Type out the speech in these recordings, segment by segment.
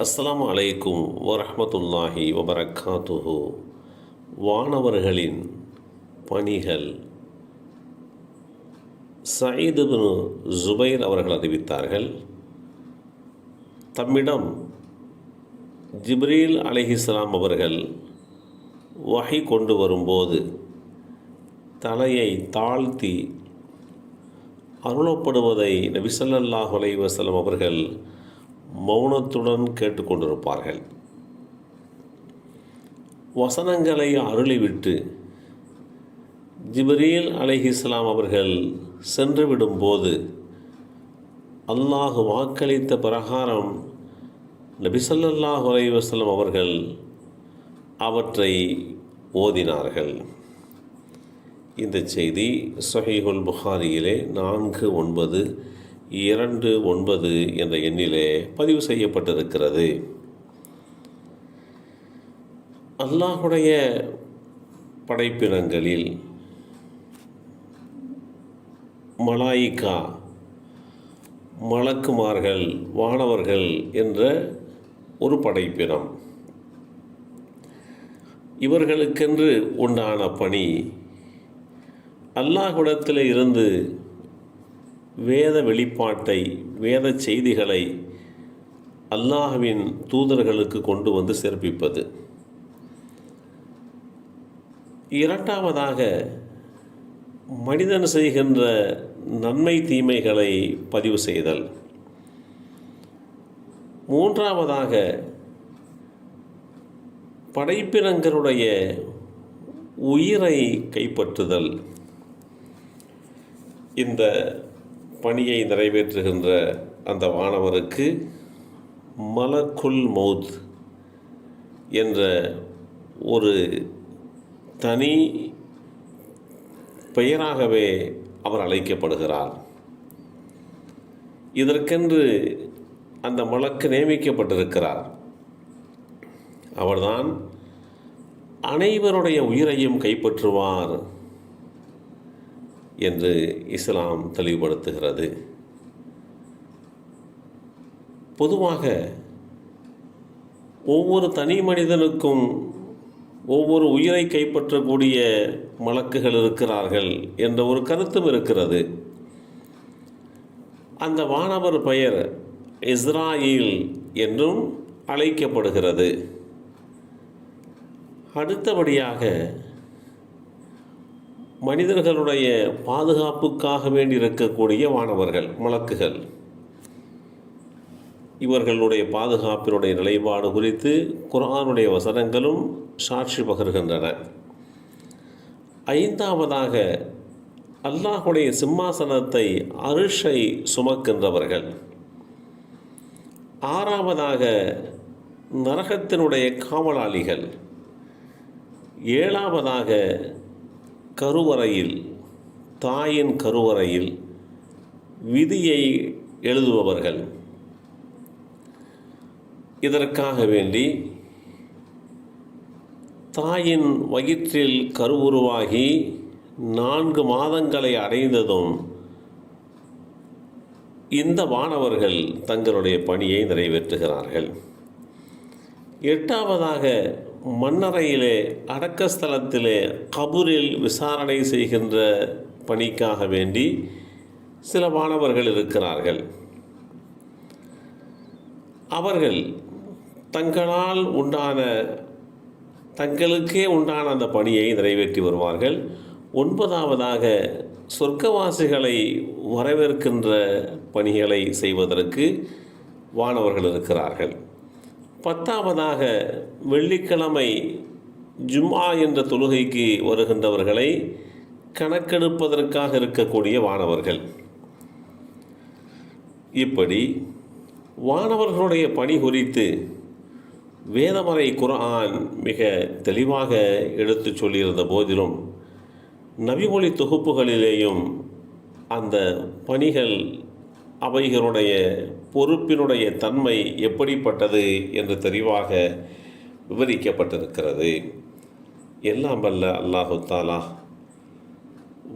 அஸ்ஸலாமு அலைக்கும் வரஹ்மத்துல்லாஹி வபரகாத்துஹு. வானவர்களின் பணிகள். சயீத் இப்னு ஜுபைர் அவர்கள் அறிவித்தார்கள், தம்மிடம் ஜிப்ரீல் அலைஹிஸ்ஸலாம் அவர்கள் வஹி கொண்டு வரும்போது தலையை தாழ்த்தி அருளப்படுவதை நபி ஸல்லல்லாஹு அலைஹி வஸல்லம் அவர்கள் மௌனத்துடன் கேட்டுக்கொண்டிருப்பார்கள். வசனங்களை அருளிவிட்டு ஜிப்ரீல் அலைஹிஸ்ஸலாம் அவர்கள் சென்றுவிடும்போது அல்லாஹ் வாக்களித்த பிரகாரம் நபி ஸல்லல்லாஹு அலைஹி வஸல்லம் அவர்கள் அவற்றை ஓதினார்கள். இந்த செய்தி ஸஹீஹுல் புகாரியிலே 4929 என்ற எண்ணிலே பதிவு செய்யப்பட்டிருக்கிறது. அல்லாஹுடைய படைப்பினங்களில் மலாயிகா, மலக்குமார்கள், வானவர்கள் என்ற ஒரு படைப்பினம். இவர்களுக்கென்று உண்டான பணி அல்லாஹ்விடத்தில் இருந்து வேத வெளிப்பாட்டை, வேத செய்திகளை அல்லாஹ்வின் தூதர்களுக்கு கொண்டு வந்து சேர்ப்பிப்பது. இரண்டாவதாக மனிதன் செய்கின்ற நன்மை தீமைகளை பதிவு செய்தல். மூன்றாவதாக படைப்பினங்களுடைய உயிரை கைப்பற்றுதல். இந்த பணியை நிறைவேற்றுகின்ற அந்த வானவருக்கு மலக்குல் மௌத் என்ற ஒரு தனி பெயராகவே அவர் அழைக்கப்படுகிறார். இதற்கென்று அந்த மலக்கு நியமிக்கப்பட்டிருக்கிறார். அவர்தான் அனைவருடைய உயிரையும் கைப்பற்றுவார் என்று இஸ்லாம் தெளிவுபடுத்துகிறது. பொதுவாக ஒவ்வொரு தனி மனிதனுக்கும் ஒவ்வொரு உயிரை கைப்பற்றக்கூடிய மலக்குகள் இருக்கிறார்கள் என்ற ஒரு கருத்தும் இருக்கிறது. அந்த வானவர் பெயர் இஸ்ராயில் என்றும் அழைக்கப்படுகிறது. அடுத்தபடியாக மனிதர்களுடைய பாதுகாப்புக்காக வேண்டி இருக்கக்கூடிய வானவர்கள், மலக்குகள். இவர்களுடைய பாதுகாப்பினுடைய நிலைப்பாடு குறித்து குர்ஆனுடைய வசனங்களும் சாட்சி பகர்கின்றன. ஐந்தாவதாக அல்லாஹுடைய சிம்மாசனத்தை, அரிஷை சுமக்கின்றவர்கள். ஆறாவதாக நரகத்தினுடைய காவலாளிகள். ஏழாவதாக கருவறையில், தாயின் கருவறையில் விதியை எழுதுபவர்கள். இதற்காக வேண்டி தாயின் வயிற்றில் கருவுருவாகி 4 மாதங்களை அடைந்ததும் இந்த வானவர்கள் தங்களுடைய பணியை நிறைவேற்றுகிறார்கள். எட்டாவதாக மண்ணறையிலே, அடக்கஸ்தலத்திலே, கபூரில் விசாரணை செய்கின்ற பணிக்காக வேண்டி சில வானவர்கள் இருக்கிறார்கள். அவர்கள் தங்களுக்கே உண்டான அந்த பணியை நிறைவேற்றி வருவார்கள். 9ஆவதாக சொர்க்கவாசிகளை வரவேற்கின்ற பணிகளை செய்வதற்கு வானவர்கள் இருக்கிறார்கள். 10ஆவதாக வெள்ளிக்கிழமை ஜும்ஆ என்ற தொழுகைக்கு வருகின்றவர்களை கணக்கெடுப்பதற்காக இருக்கக்கூடிய வானவர்கள். இப்படி வானவர்களுடைய பணி குறித்து வேதமறை குர்ஆன் மிக தெளிவாக எடுத்து சொல்லியிருந்த போதிலும் நபிமொழி தொகுப்புகளிலேயும் அந்த பணிகள், அவைகளுடைய பொறுப்பினுடைய தன்மை எப்படிப்பட்டது என்று தெளிவாக விவரிக்கப்பட்டிருக்கிறது. எல்லாம் வல்ல அல்லாஹு தாலா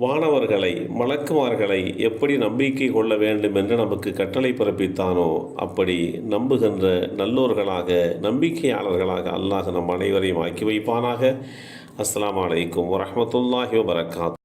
வானவர்களை மலக்குமார்களை எப்படி நம்பிக்கை கொள்ள வேண்டும் என்று நமக்கு கட்டளை பிறப்பித்தானோ அப்படி நம்புகின்ற நல்லோர்களாக நம்பிக்கையாளர்களாக அல்லாஹ் நம் அனைவரையும் ஆக்கி வைப்பானாக. அஸ்ஸலாமு அலைக்கும் வரஹ்மத்துல்லாஹி வபரகாத்துஹு.